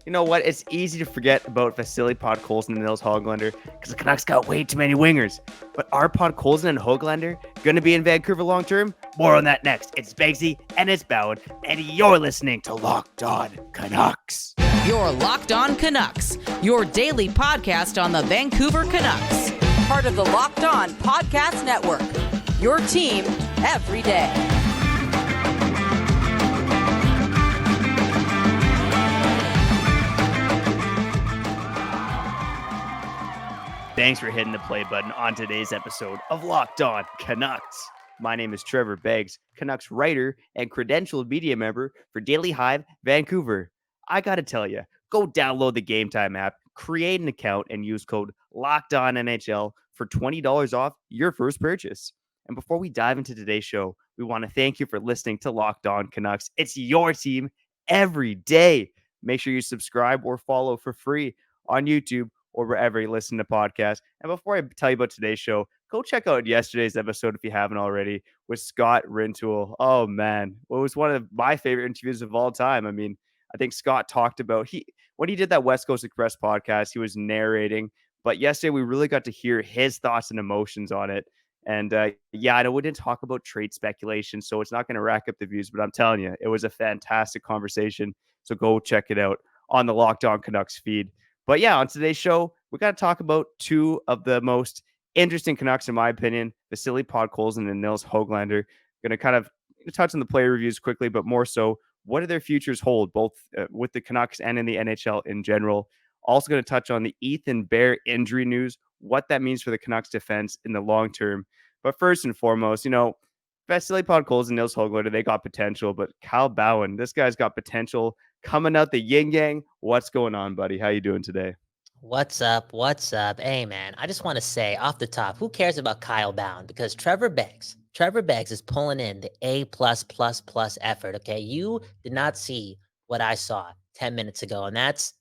You know what? It's easy to forget about Vasily Podkolzin and Nils Hoglander because the Canucks got way too many wingers. But are Podkolzin and Hoglander going to be in Vancouver long term? More on that next. It's Begsy and it's Bhawan, and you're listening to Locked On Canucks. You're Locked On Canucks, your daily podcast on the Vancouver Canucks. Part of the Locked On Podcast Network, your team every day. Thanks for hitting the play button on today's episode of Locked On Canucks. My name is Trevor Beggs, Canucks writer and credentialed media member for Daily Hive Vancouver. I gotta tell you, go download the Game Time app, create an account, and use code LOCKEDONNHL for $20 off your first purchase. And before we dive into today's show, we want to thank you for listening to Locked On Canucks. It's your team every day. Make sure you subscribe or follow for free on YouTube or wherever you listen to podcasts. And before I tell you about today's show, go check out yesterday's episode if you haven't already with Scott Rintoul. Oh man, it was one of my favorite interviews of all time. I mean, I think Scott talked about when he did that West Coast Express podcast, he was narrating, but yesterday we really got to hear his thoughts and emotions on it. And yeah, I know we didn't talk about trade speculation, so it's not going to rack up the views, but I'm telling you, it was a fantastic conversation. So go check it out on the Locked On Canucks feed. But yeah, on today's show, we got to talk about two of the most interesting Canucks, in my opinion, Vasily Podkolzin and Nils Hoglander. Going to kind of touch on the player reviews quickly, but more so, what do their futures hold, both with the Canucks and in the NHL in general? Also going to touch on the Ethan Bear injury news, what that means for the Canucks defense in the long term. But first and foremost, Vasily Podkolzin and Nils Hoglander, they got potential, but Kyle Bhawan, this guy's got potential coming out the yin yang. What's going on, buddy? How you doing today? What's up? What's up? Hey, man, I just want to say off the top, who cares about Kyle Bhawan? Because Trevor Beggs is pulling in the A+++ effort, okay? You did not see what I saw 10 minutes ago, and that's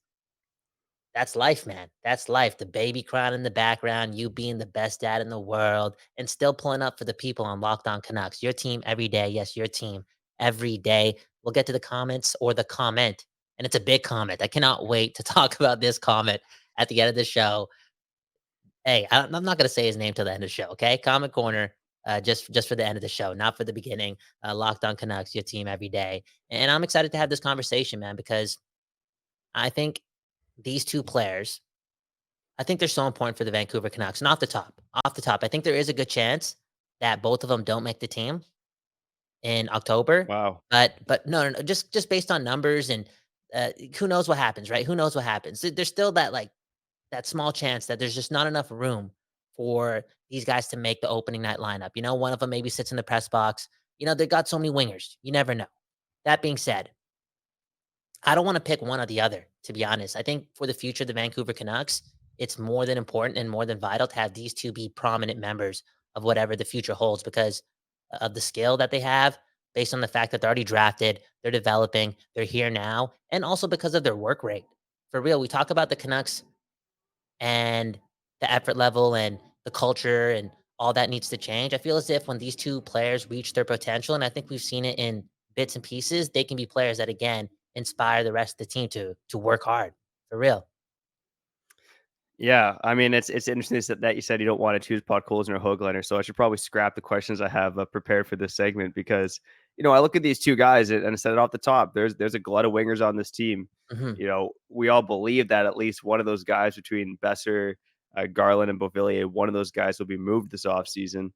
life, man. That's life. The baby crying in the background, you being the best dad in the world, and still pulling up for the people on Locked On Canucks. Your team every day. Yes, your team every day. We'll get to the comments or the comment, and it's a big comment. I cannot wait to talk about this comment at the end of the show. Hey, I'm not going to say his name till the end of the show, okay? Comment corner, just for the end of the show, not for the beginning. Locked On Canucks, your team every day. And I'm excited to have this conversation, man, because I think these two players, I think they're so important for the Vancouver Canucks. And off the top, I think there is a good chance that both of them don't make the team in October. Wow. But no, just based on numbers and who knows what happens, right? Who knows what happens? There's still that small chance that there's just not enough room for these guys to make the opening night lineup. One of them maybe sits in the press box. They got so many wingers. You never know. That being said, I don't want to pick one or the other, to be honest. I think for the future of the Vancouver Canucks, it's more than important and more than vital to have these two be prominent members of whatever the future holds because of the skill that they have, based on the fact that they're already drafted, they're developing, they're here now, and also because of their work rate. For real, we talk about the Canucks and the effort level and the culture and all that needs to change. I feel as if when these two players reach their potential, and I think we've seen it in bits and pieces, they can be players that, again, inspire the rest of the team to work hard, for real. Yeah, I mean, it's interesting that you said you don't want to choose Podkolzin or Hoglander, so I should probably scrap the questions I have prepared for this segment because, I look at these two guys and I said it off the top, there's a glut of wingers on this team. Mm-hmm. We all believe that at least one of those guys between Besser, Garland, and Beauvillier, one of those guys will be moved this offseason.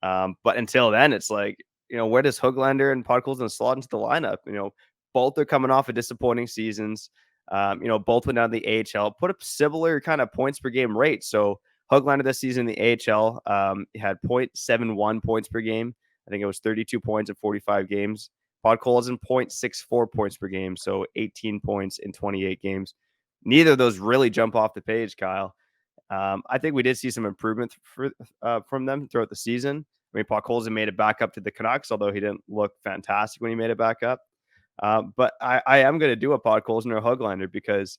But until then, it's like, where does Hoglander and Podkolzin slot into the lineup? Both are coming off of disappointing seasons. Both went down to the AHL, put up similar kind of points per game rate. So Hoglander this season in the AHL had 0.71 points per game. I think it was 32 points in 45 games. Podkolzin 0.64 points per game, so 18 points in 28 games. Neither of those really jump off the page, Kyle. I think we did see some improvement from them throughout the season. I mean, Podkolzin made it back up to the Canucks, although he didn't look fantastic when he made it back up. But I am going to do a Podkolzin or Hoglander because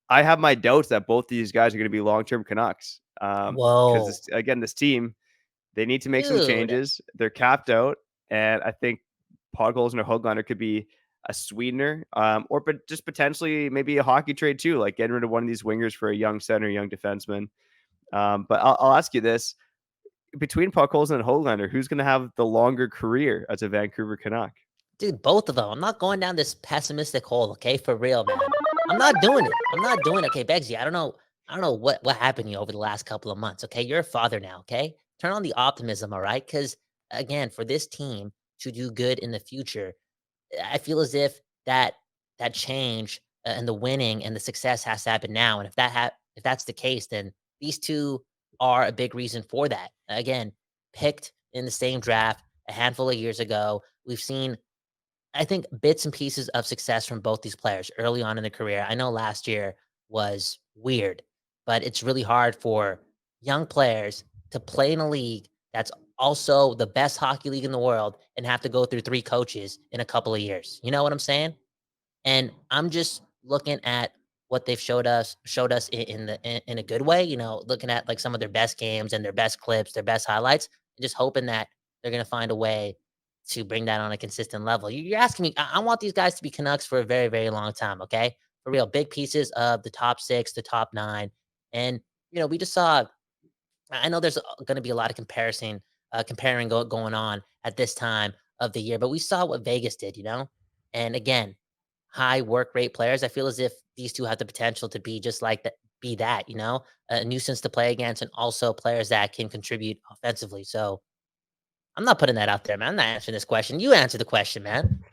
I have my doubts that both these guys are going to be long-term Canucks. Whoa. Because, this team, they need to make some Dude. changes. They're capped out. And I think Podkolzin or Hoglander could be a sweetener, or but just potentially maybe a hockey trade too, like getting rid of one of these wingers for a young center, young defenseman. But I'll ask you this: between Podkolzin and Hoglander, who's going to have the longer career as a Vancouver Canuck? Dude, both of them. I'm not going down this pessimistic hole, okay? For real, man. I'm not doing it. I'm not doing it. Okay, Begsy, I don't know what happened to you over the last couple of months, okay? You're a father now, okay? Turn on the optimism, all right? Because again, for this team to do good in the future, I feel as if that change and the winning and the success has to happen now. And if that's the case, then these two are a big reason for that. Again, picked in the same draft a handful of years ago. We've seen, I think, bits and pieces of success from both these players early on in their career. I know last year was weird, but it's really hard for young players to play in a league that's also the best hockey league in the world and have to go through three coaches in a couple of years. You know what I'm saying? And I'm just looking at what they've showed us in a good way. Looking at like some of their best games and their best clips, their best highlights, and just hoping that they're gonna find a way to bring that on a consistent level. You're asking me. I want these guys to be Canucks for a very, very long time. Okay, for real, big pieces of the top six, the top nine, and we just saw. I know there's going to be a lot of comparing going on at this time of the year, but we saw what Vegas did, and again, high work rate players. I feel as if these two have the potential to be just like that, a nuisance to play against, and also players that can contribute offensively. So I'm not putting that out there, man. I'm not answering this question. You answer the question, man.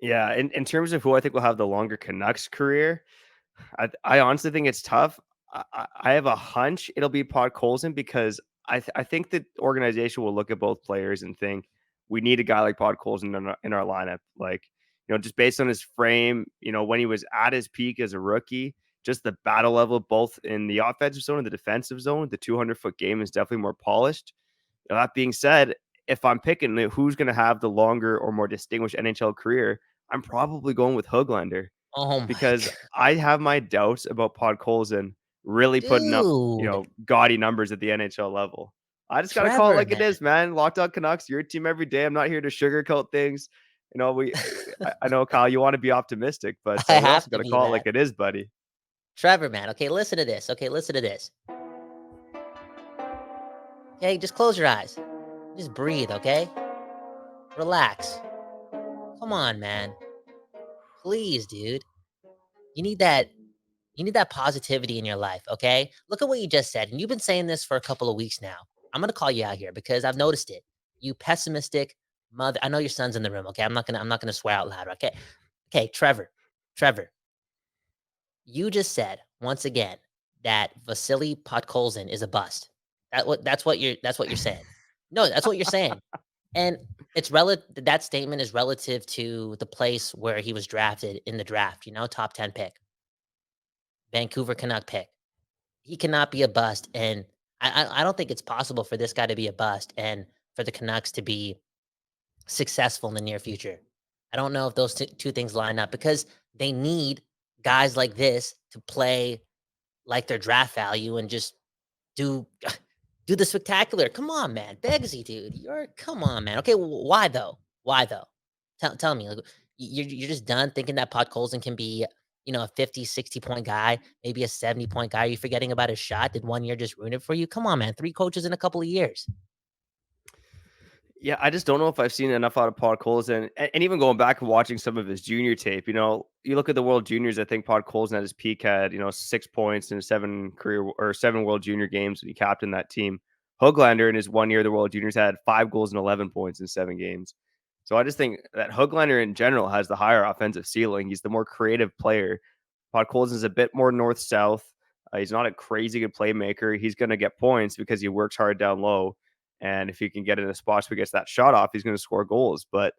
Yeah, in terms of who I think will have the longer Canucks career, I honestly think it's tough. I have a hunch it'll be Podkolzin because I think the organization will look at both players and think we need a guy like Podkolzin in our lineup. Like, just based on his frame, when he was at his peak as a rookie, just the battle level, both in the offensive zone and the defensive zone, the 200-foot game is definitely more polished. That being said, if I'm picking who's going to have the longer or more distinguished NHL career, I'm probably going with Höglander Oh my because god, I have my doubts about Podkolzin really putting up, dude, gaudy numbers at the NHL level. I just got to call it Trevor, like it man. is, man. Locked on Canucks, your team every day. I'm not here to sugarcoat things. I know, Kyle, you want to be optimistic, but I we also have got to to be, call it like man. it is, buddy. Trevor, man. Okay, listen to this. Okay, listen to this. Okay, just close your eyes. Just breathe, okay? Relax. Come on, man. Please, dude. You need that you need that positivity in your life, okay? Look at what you just said. And you've been saying this for a couple of weeks now. I'm going to call you out here because I've noticed it. You pessimistic mother. I know your son's in the room, okay? I'm not going to swear out loud, okay? Okay, Trevor. Trevor, you just said once again that Vasily Podkolzin is a bust. That's what you're saying. No, that's what you're saying. And it's relative. That statement is relative to the place where he was drafted in the draft, top 10 pick, Vancouver Canuck pick. He cannot be a bust. And I don't think it's possible for this guy to be a bust and for the Canucks to be successful in the near future. I don't know if those two things line up because they need guys like this to play like their draft value and just do do the spectacular. Come on, man. Begsy, dude. Come on, man. Okay, why though? Why though? Tell me. Like, you're just done thinking that Podkolzin can be, a 50, 60 point guy, maybe a 70 point guy. Are you forgetting about his shot? Did one year just ruin it for you? Come on, man. Three coaches in a couple of years. Yeah, I just don't know if I've seen enough out of Podkolzin, and even going back and watching some of his junior tape. You look at the World Juniors. I think Podkolzin at his peak had 6 points in seven World Junior games when he captained that team. Hoglander in his 1 year of the World Juniors had 5 goals and 11 points in 7 games. So I just think that Hoglander in general has the higher offensive ceiling. He's the more creative player. Podkolzin is a bit more north south. He's not a crazy good playmaker. He's going to get points because he works hard down low. And if he can get in a spot where he gets that shot off, he's going to score goals. But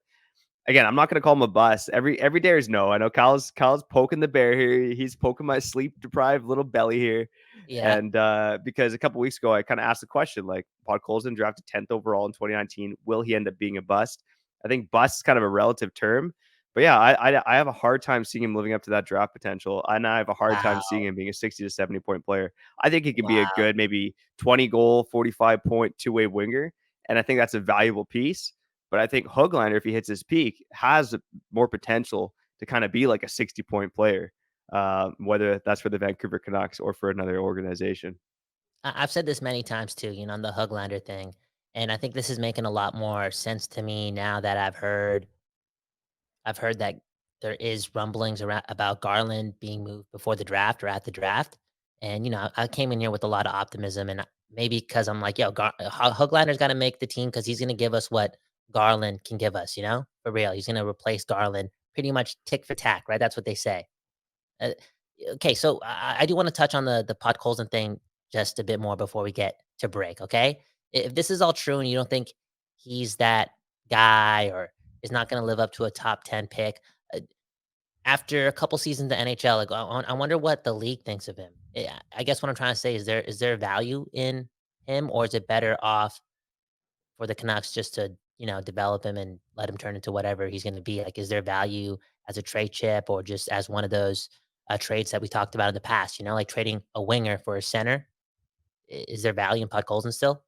again, I'm not going to call him a bust. Every day is no. I know Kyle's poking the bear here. He's poking my sleep deprived little belly here. Yeah. And because a couple weeks ago, I kind of asked the question, like, Podkolzin drafted 10th overall in 2019. Will he end up being a bust? I think bust is kind of a relative term. But yeah, I have a hard time seeing him living up to that draft potential. And I have a hard time Wow. seeing him being a 60 to 70 point player. I think he could be a Wow. good, maybe 20 goal, 45 point two-way winger. And I think that's a valuable piece. But I think Hoglander, if he hits his peak, has more potential to kind of be like a 60-point player, whether that's for the Vancouver Canucks or for another organization. I've said this many times too, on the Huglander thing, and I think this is making a lot more sense to me now that I've heard that there is rumblings around about Garland being moved before the draft or at the draft. And, I came in here with a lot of optimism and maybe because I'm like, yo, Hoglander's got to make the team because he's going to give us what Garland can give us, for real. He's going to replace Garland pretty much tick for tack, right? That's what they say. Uh, okay, so I do want to touch on the Podkolzin thing just a bit more before we get to break, okay? If this is all true and you don't think he's that guy or is not going to live up to a top 10 pick, uh, after a couple seasons in the NHL, like, I wonder what the league thinks of him. I guess what I'm trying to say is there value in him, or is it better off for the Canucks just to, develop him and let him turn into whatever he's going to be? Like, is there value as a trade chip or just as one of those trades that we talked about in the past, like trading a winger for a center? Is there value in Podkolzin still?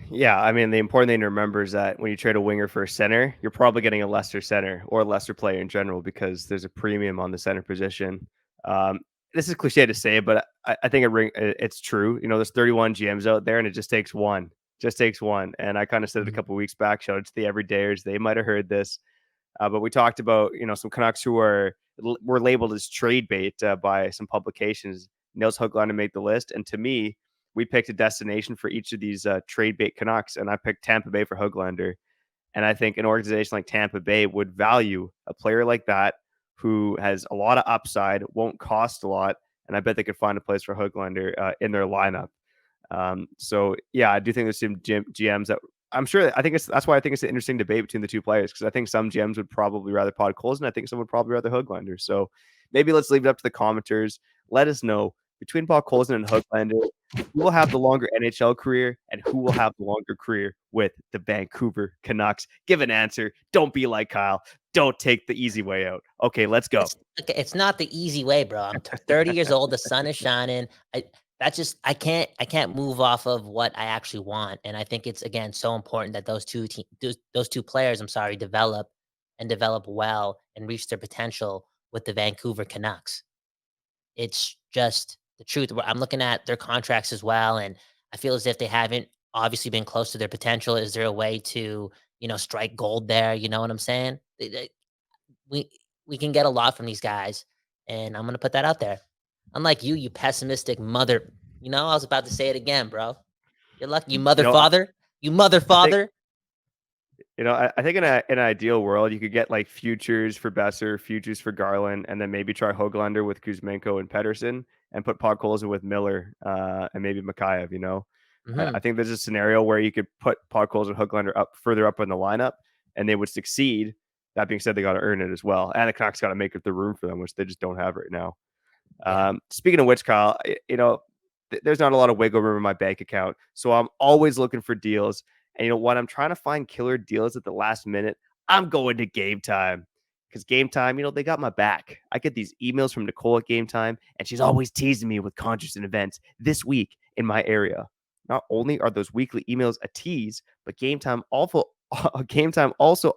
Yeah, I mean, the important thing to remember is that when you trade a winger for a center, you're probably getting a lesser center or a lesser player in general because there's a premium on the center position. Um, this is cliche to say, but I think it's true. There's 31 GMs out there, and it just takes one. And I kind of said it a Mhm. couple weeks back. Shout out to the everydayers; they might have heard this. But we talked about some Canucks who were labeled as trade bait by some publications. Nils Höglander made the list, and to me, we picked a destination for each of these trade bait Canucks, and I picked Tampa Bay for Höglander. And I think an organization like Tampa Bay would value a player like that who has a lot of upside, won't cost a lot, and I bet they could find a place for Höglander in their lineup. So yeah, I do think there's some GMs that I'm sure. That's why I think it's an interesting debate between the two players because I think some GMs would probably rather Podkolzin, and I think some would probably rather Höglander. So maybe let's leave it up to the commenters. Let us know between Podkolzin and Höglander, who will have the longer NHL career and who will have the longer career with the Vancouver Canucks. Give an answer. Don't be like Kyle. Don't take the easy way out. Okay, let's go. It's not the easy way, bro. I'm 30 years old. The sun is shining. I can't move off of what I actually want. And I think it's again so important that those two players, I'm sorry, develop well and reach their potential with the Vancouver Canucks. It's just the truth. I'm looking at their contracts as well, and I feel as if they haven't obviously been close to their potential. Is there a way to, strike gold there? You know what I'm saying? We we can get a lot from these guys, and I'm gonna put that out there. Unlike you, you pessimistic mother. I was about to say it again, bro. You're lucky, you You mother know, father. You mother I think father. I think in an ideal world, you could get like futures for Besser, futures for Garland, and then maybe try Hoglander with Kuzmenko and Pedersen, and put Podkolzin with Miller and maybe Mikheyev. I Hmm. think there's a scenario where you could put Podkolzin and Hoglander up further up in the lineup, and they would succeed. That being said, they got to earn it as well, and the Canucks got to make up the room for them, which they just don't have right now. Yeah. Speaking of which, Kyle, there's not a lot of wiggle room in my bank account, so I'm always looking for deals. And when I'm trying to find killer deals at the last minute, I'm going to Game Time because Game Time, they got my back. I get these emails from Nicole at Game Time, and she's always teasing me with concerts and events this week in my area. Not only are those weekly emails a tease, but Game Time also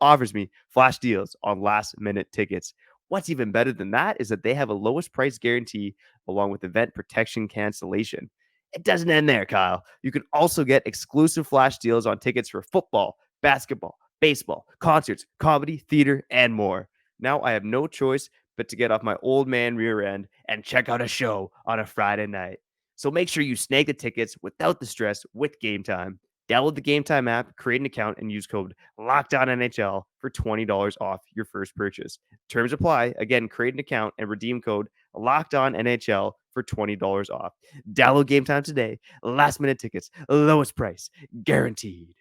offers me flash deals on last minute tickets. What's even better than that is that they have a lowest price guarantee along with event protection cancellation. It doesn't end there, Kyle. You can also get exclusive flash deals on tickets for football, basketball, baseball, concerts, comedy, theater, and more. Now I have no choice but to get off my old man rear end and check out a show on a Friday night. So make sure you snag the tickets without the stress with Game Time. Download the Game Time app, create an account, and use code LOCKDOWNNHL for $20 off your first purchase. Terms apply. Again, create an account and redeem code LOCKEDONNHL for $20 off. Download Game Time today. Last minute tickets, lowest price, guaranteed.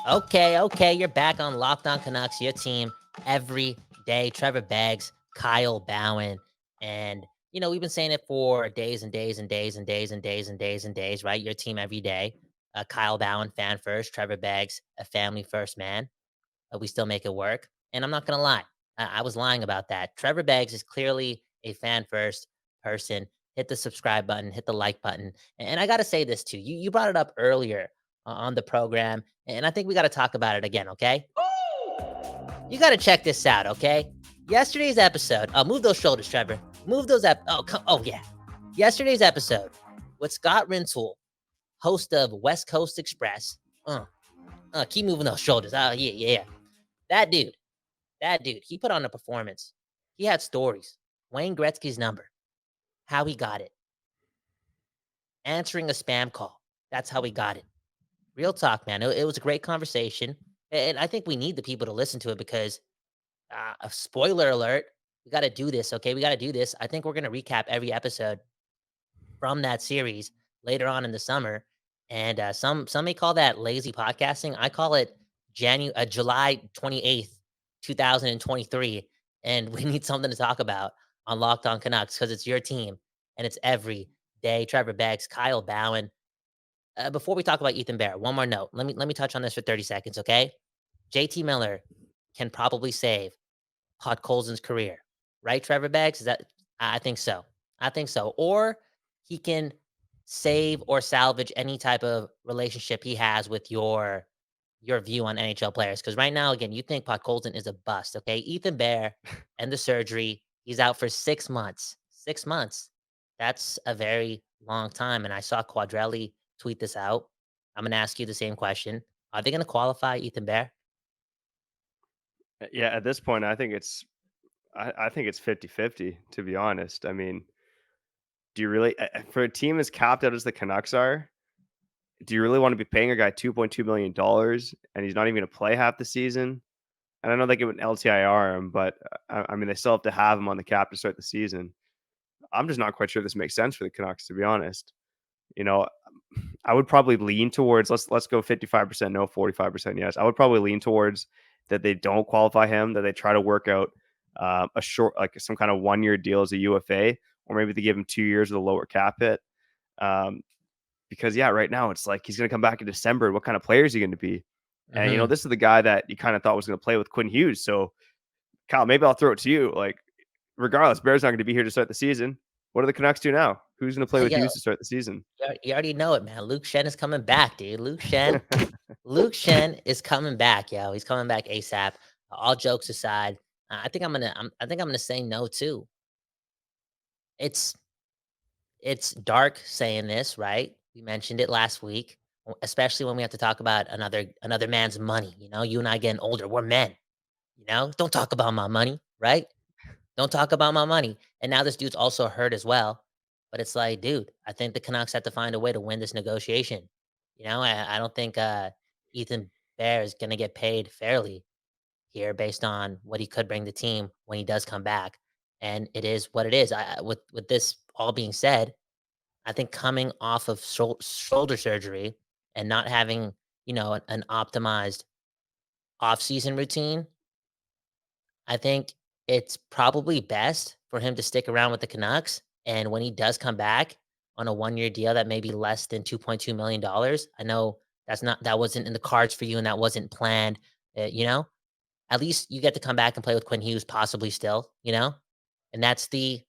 Okay. You're back on Locked On Canucks, your team every day. Trevor Beggs, Kyle Bhawan. And, we've been saying it for days and days and days and days and days and days and days, right? Your team every day. Kyle Bhawan, fan first. Trevor Beggs, a family first man. We still make it work. And I'm not going to lie. I was lying about that. Trevor Beggs is clearly a fan first person. hit the subscribe button, hit the like button. And I got to say this too. You brought it up earlier on the program, and I think we got to talk about it again, okay? You got to check this out, okay? Yesterday's episode. Oh, move those shoulders, Trevor. Move those up. Oh, yeah. Yesterday's episode with Scott Rintoul, host of West Coast Express. Keep moving those shoulders. Oh, yeah. That dude, he put on a performance. He had stories. Wayne Gretzky's number, how he got it. Answering a spam call. That's how he got it. Real talk, man. It was a great conversation. And I think we need the people to listen to it because, a spoiler alert, we got to do this, okay? We got to do this. I think we're going to recap every episode from that series later on in the summer. And some may call that lazy podcasting. I call it July 28th, 2023. And we need something to talk about on Locked On Canucks because it's your team and it's every day. Trevor Beggs, Kyle Bhawan. Before we talk about Ethan Bear, one more note. Let me touch on this for 30 seconds, okay? JT Miller can probably save Podkolzin's career, right, Trevor Beggs? I think so. Or he can save or salvage any type of relationship he has with your view on NHL players. Because right now, again, you think Podkolzin is a bust, okay? Ethan Bear and the surgery, he's out for 6 months. 6 months. That's a very long time. And I saw Quadrelli tweet this out. I'm going to ask you the same question. Are they going to qualify Ethan Bear? Yeah, at this point, I think it's 50-50, to be honest. I mean, do you really, for a team as capped out as the Canucks are, do you really want to be paying a guy $2.2 million and he's not even going to play half the season? And I know they give an LTIR him, but I mean, they still have to have him on the cap to start the season. I'm just not quite sure this makes sense for the Canucks, to be honest. You know, I would probably lean towards let's go 55% no, 45% yes. I would probably lean towards that they don't qualify him, that they try to work out a short, like some kind of 1 year deal as a UFA, or maybe they give him 2 years with a lower cap hit. Because right now it's like he's going to come back in December. What kind of player is he going to be? And this is the guy that you kind of thought was going to play with Quinn Hughes. So Kyle, maybe I'll throw it to you. Like, regardless, Bear's not going to be here to start the season. What do the Canucks do now? Who's going to play with Hughes to start the season? You already know it, man. Luke Shen is coming back, dude. Luke Shen is coming back, yo. He's coming back ASAP. All jokes aside, I think I'm gonna say no too. It's dark saying this, right? We mentioned it last week, especially when we have to talk about another man's money. You and I getting older. We're men. Don't talk about my money, right? Don't talk about my money. And now this dude's also hurt as well. But it's like, dude, I think the Canucks have to find a way to win this negotiation. I don't think Ethan Bear is going to get paid fairly here based on what he could bring the team when he does come back. And it is what it is. With this all being said, I think coming off of shoulder surgery and not having, an optimized off-season routine, I think it's probably best for him to stick around with the Canucks. And when he does come back on a 1 year deal that may be less than $2.2 million, I know that wasn't in the cards for you and that wasn't planned, at least you get to come back and play with Quinn Hughes possibly still, and that's the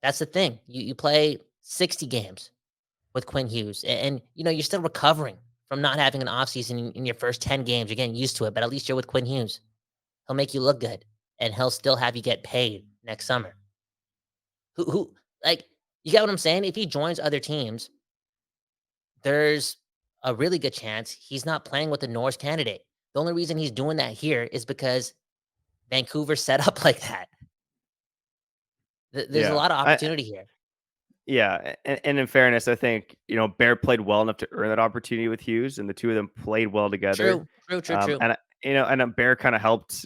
thing. You play 60 games with Quinn Hughes and you're still recovering from not having an offseason in your first 10 games. You're getting used to it, but at least you're with Quinn Hughes. He'll make you look good and he'll still have you get paid next summer. Who like, you get what I'm saying? If he joins other teams, there's a really good chance he's not playing with the Norris candidate. The only reason he's doing that here is because Vancouver's set up like that. There's a lot of opportunity here. Yeah, and in fairness, I think Bear played well enough to earn that opportunity with Hughes, and the two of them played well together. True. And Bear kind of helped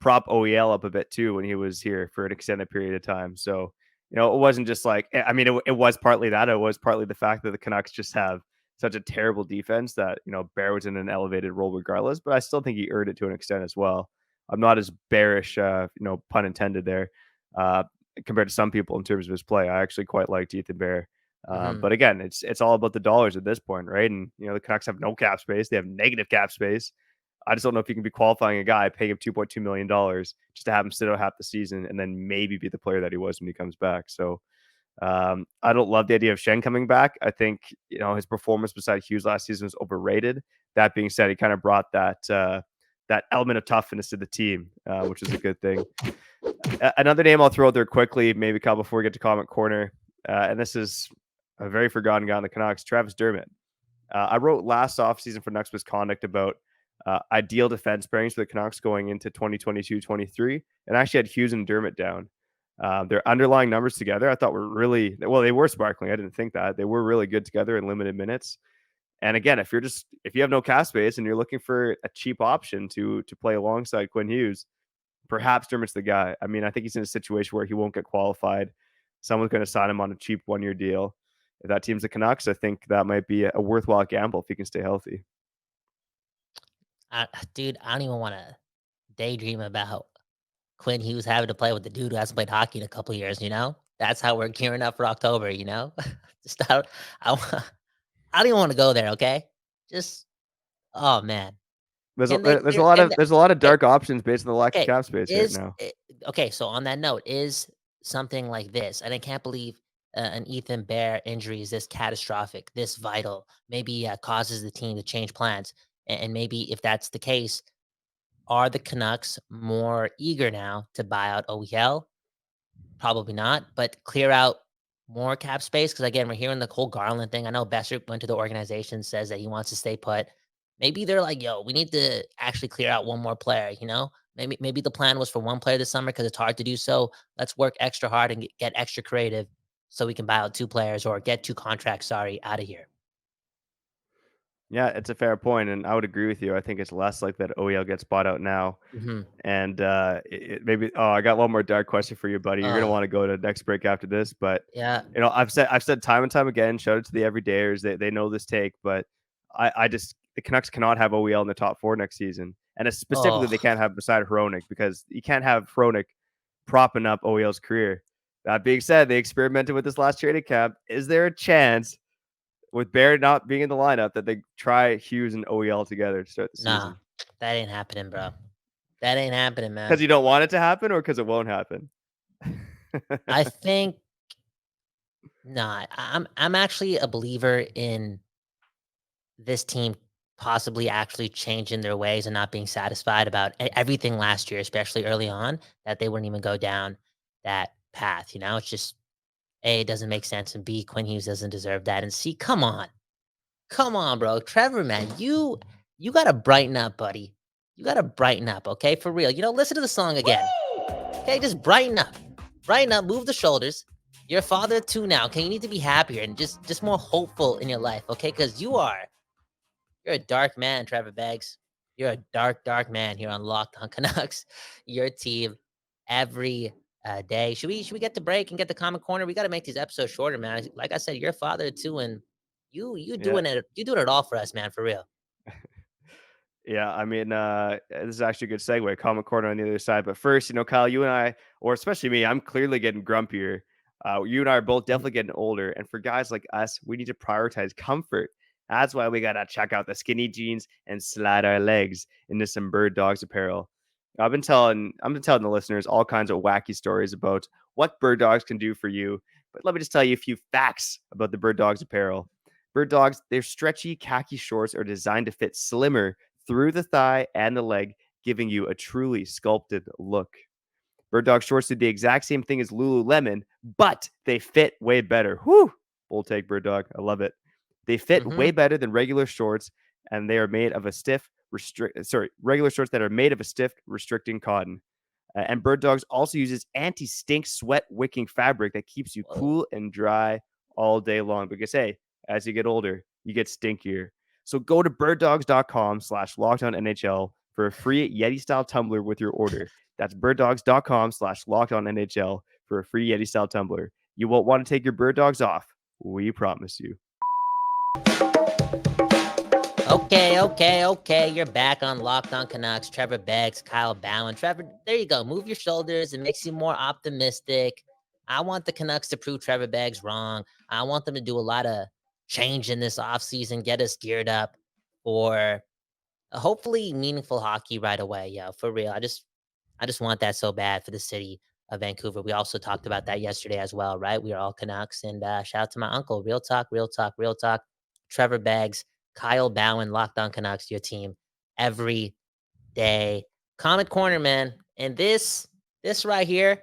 prop OEL up a bit too when he was here for an extended period of time. So it wasn't just like, I mean, it was partly that. It was partly the fact that the Canucks just have such a terrible defense that Bear was in an elevated role regardless. But I still think he earned it to an extent as well. I'm not as bearish, pun intended there. Compared to some people in terms of his play. I actually quite liked Ethan Bear. But again, it's all about the dollars at this point, right? And the Canucks have no cap space. They have negative cap space. I just don't know if you can be qualifying a guy, paying him $2.2 million just to have him sit out half the season and then maybe be the player that he was when he comes back. So I don't love the idea of Shen coming back. I think, his performance beside Hughes last season was overrated. That being said, he kind of brought that element of toughness to the team, which is a good thing. Another name I'll throw out there quickly, maybe Kyle, before we get to comment corner, and this is a very forgotten guy on the Canucks, Travis Dermott. I wrote last offseason for Canucks Misconduct about ideal defense pairings for the Canucks going into 2022-23, and I actually had Hughes and Dermott down. Their underlying numbers together, I thought were really well. They were sparkling. I didn't think that they were really good together in limited minutes. And again, if you have no cap space and you're looking for a cheap option to play alongside Quinn Hughes, perhaps Dermott's the guy. I mean, I think he's in a situation where he won't get qualified. Someone's going to sign him on a cheap 1-year deal. If that team's the Canucks, I think that might be a worthwhile gamble if he can stay healthy. Dude, I don't even want to daydream about Quinn Hughes having to play with the dude who hasn't played hockey in a couple of years. That's how we're gearing up for October. Just I don't even want to go there. Okay, just oh man, There's can they there's a clear? lot Can of they, there's a lot of okay, dark options based on the lack of okay, cap space right is now. okay. So on that note, is something like this, and I can't believe an Ethan Bear injury is this catastrophic, this vital. Maybe causes the team to change plans, and maybe if that's the case, are the Canucks more eager now to buy out OEL? Probably not, but clear out more cap space because again, we're hearing the whole Garland thing. I know Besser went to the organization, says that he wants to stay put. Maybe they're like, "Yo, we need to actually clear out one more player." Maybe the plan was for one player this summer because it's hard to do so. Let's work extra hard and get extra creative so we can buy out 2 players or get 2 contracts. Sorry, out of here. Yeah, it's a fair point, and I would agree with you. I think it's less like that OEL gets bought out now. Hmm. And maybe I got one more dark question for you, buddy. You're gonna Uh, want to go to next break after this, but yeah. I've said time and time again, shout out to the everydayers. They know this take, but I just the Canucks cannot have OEL in the top 4 next season. And specifically Oh, they can't have beside Hronik because you can't have Hronik propping up OEL's career. That being said, they experimented with this last training camp. Is there a chance with Barrett not being in the lineup that they try Hughes and OEL together to start the nah, season? that ain't happening, bro. That ain't happening, Because man. you don't want it to happen or because it won't happen? I think nah. I'm actually a believer in this team possibly actually changing their ways and not being satisfied about everything last year, especially early on, that they wouldn't even go down that path. It's just A, it doesn't make sense, and B, Quinn Hughes doesn't deserve that. And C, come on, bro, Trevor, man, you gotta brighten up, buddy. You gotta brighten up, okay, for real. Listen to the song again. Okay, just brighten up, move the shoulders. You're a father of 2 now. Okay, you need to be happier and just more hopeful in your life, okay? Because you're a dark man, Trevor Beggs. You're a dark, dark man here on Locked On Canucks. Your team every day. Should we get to break and get the comment corner? We got to make these episodes shorter, man. Like I said, you're a father too, and you Yeah. doing it all for us, man, for real. Yeah, I mean, this is actually a good segue. Comment corner on the other side. But first, Kyle, you and I, or especially me, I'm clearly getting grumpier. You and I are both Mhm. definitely getting older. And for guys like us, we need to prioritize comfort. That's why we got to check out the skinny jeans and slide our legs into some Birddogs apparel. I've been telling the listeners all kinds of wacky stories about what Birddogs can do for you. But let me just tell you a few facts about the Birddogs apparel. Birddogs, their stretchy khaki shorts are designed to fit slimmer through the thigh and the leg, giving you a truly sculpted look. Bird shorts do the exact same thing as Lululemon, but they fit way better. Whew! Bold take, Bird Dog. I love it. They fit way Mhm. better than regular shorts, and they are made of regular shorts that are made of a stiff, restricting cotton. And Bird Dogs also uses anti-stink sweat wicking fabric that keeps you Whoa. cool and dry all day long. Because hey, as you get older, you get stinkier. So go to birddogs.com/lockedonnhl for a free Yeti-style tumbler with your order. That's birddogs.com/lockedonnhl for a free Yeti-style tumbler. You won't want to take your bird dogs off. We promise you. Okay. You're back on Locked On Canucks. Trevor Beggs, Kyle Bhawan. Trevor, there you go. Move your shoulders. It makes you more optimistic. I want the Canucks to prove Trevor Beggs wrong. I want them to do a lot of change in this offseason, get us geared up for hopefully meaningful hockey right away. Yeah, for real. I just want that so bad for the city Vancouver. We also talked about that yesterday as well, right? We are all Canucks. And shout out to my uncle. Real talk, real talk, real talk. Trevor Beggs, Kyle Bhawan, Locked On Canucks, your team every day. Comment corner, man. And this right here,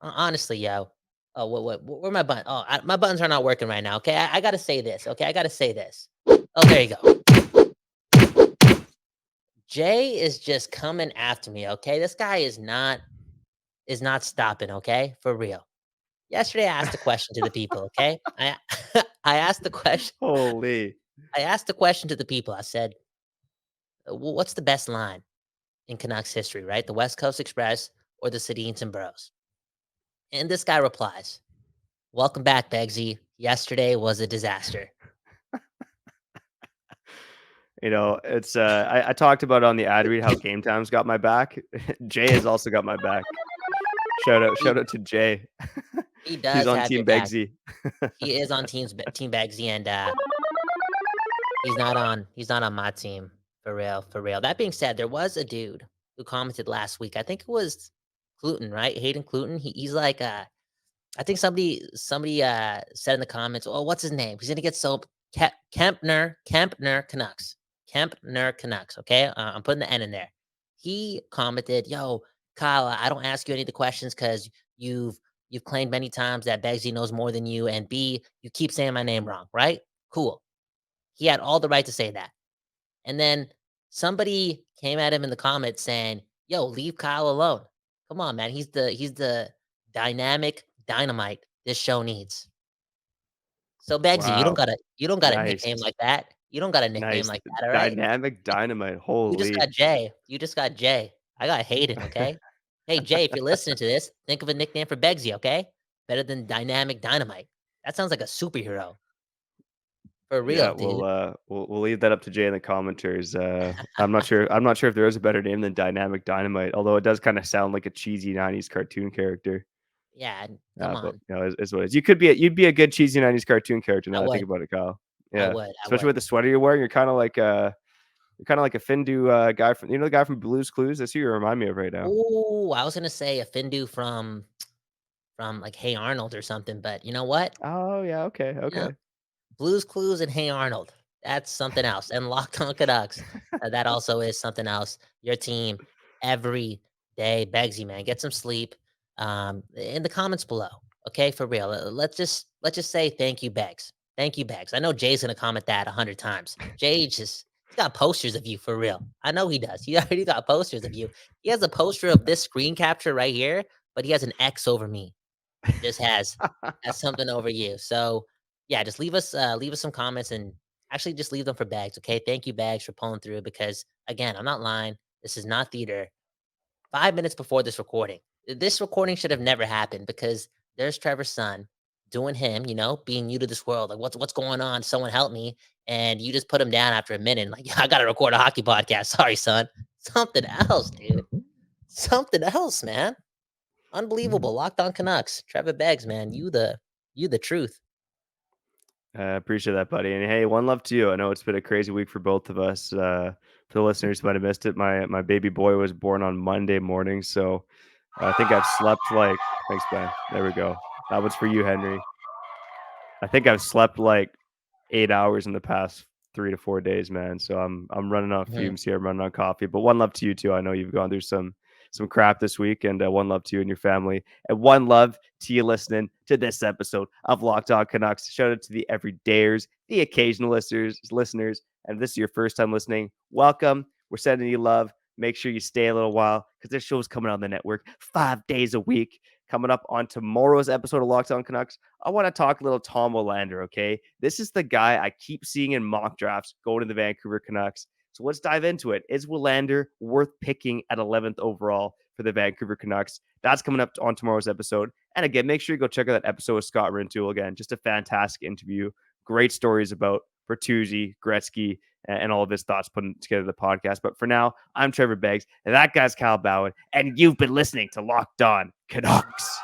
honestly, yo. Oh, where my button? Oh, my buttons are not working right now. Okay, I gotta say this. Okay, I gotta say this. Oh, there you go. Jay is just coming after me. Okay, this guy is not stopping. Okay, for real. Yesterday, I asked a question to the people. Okay, I asked the question. Holy. I asked the question to the people. I said, What's the best line in Canucks history? Right, the West Coast Express or the Sedins and Bros?" And this guy replies, "Welcome back, Begsy. Yesterday was a disaster." It's I talked about on the ad read how Game Time's got my back. Jay has also got my back. Shout out to Jay. He does He's on have your Team back. Begsy. He is on Team Begsy, and he's not on my team for real, for real. That being said, there was a dude who commented last week. I think it was Cluton, right? Hayden Cluton. He's like I think somebody said in the comments, "Oh, what's his name? He's gonna get so Kempner Canucks, Kempner Canucks." Okay, I'm putting the N in there. He commented, "Yo, Kyle, I don't ask you any of the questions because you've claimed many times that Begsy knows more than you, and B, you keep saying my name wrong, right? Cool." He had all the right to say that. And then somebody came at him in the comments saying, "Yo, leave Kyle alone. Come on, man. He's the dynamic dynamite this show needs." So Begsy, Wow. you don't got a Nice. nickname like that. You don't got a nickname Nice. like that, all right? Dynamic Dynamite. You just Holy. got Jay. You just got Jay. I got Hayden, okay? Hey, Jay, if you're listening to this, think of a nickname for Begsy, okay? Better than Dynamic Dynamite. That sounds like a superhero. For Yeah, real, dude. we'll leave that up to Jay in the commentaries. I'm not sure if there is a better name than Dynamic Dynamite, although it does kind of sound like a cheesy 90s cartoon character. Yeah, come But on. is what it is. You'd be a good cheesy 90s cartoon character I now that I think would. about it, Kyle. I Yeah. would. I Especially would. with the sweater you're wearing, you're kind of like a Findu guy from the guy from Blue's Clues. That's who you remind me of right now. Oh, I was gonna say a Findu from like Hey Arnold or something, but you know what? Oh yeah, okay, You know, okay. Blues Clues and Hey Arnold. That's something else. And Locked On Canucks. That also is something else. Your team every day. Begsy, man, get some sleep. In the comments below. Okay, for real. Let's just say thank you, Begs. Thank you, Begs. I know Jay's gonna comment that 100 times. He's got posters of you for real. I know he does. He already got posters of you. He has a poster of this screen capture right here, but he has an X over me. Just has something over you. So yeah, just leave us some comments and actually just leave them for Bags. Okay. Thank you, Bags, for pulling through because again, I'm not lying. This is not theater. 5 minutes before this recording should have never happened because there's Trevor's son doing him, being new to this world. Like, what's going on? Someone help me. And you just put him down after a minute. Like, "Yeah, I gotta record a hockey podcast. Sorry, son." Something else, dude. Something else, man. Unbelievable. Locked On Canucks. Trevor Beggs, man. You the truth. I appreciate that, buddy. And hey, one love to you. I know it's been a crazy week for both of us. For the listeners who might have missed it, my baby boy was born on Monday morning, so I think I've slept like. Thanks, Ben. There we go. That was for you, Henry. I think I've slept like 8 hours in the past 3 to 4 days, man. So I'm running on Mhm. fumes here. I'm running on coffee. But one love to you too. I know you've gone through some crap this week, and one love to you and your family, and one love to you listening to this episode of Locked On Canucks. Shout out to the everydayers, the occasional listeners, and if this is your first time listening, welcome. We're sending you love. Make sure you stay a little while because this show's coming on the network 5 days a week. Coming up on tomorrow's episode of Locked On Canucks, I want to talk a little Tom Höglander, okay? This is the guy I keep seeing in mock drafts going to the Vancouver Canucks. So let's dive into it. Is Höglander worth picking at 11th overall for the Vancouver Canucks? That's coming up on tomorrow's episode. And again, make sure you go check out that episode with Scott Rintoul. Again, just a fantastic interview. Great stories about Bertuzzi, Gretzky, and all of his thoughts putting together the podcast. But for now, I'm Trevor Beggs, and that guy's Kyle Bhawan, and you've been listening to Locked On Canucks.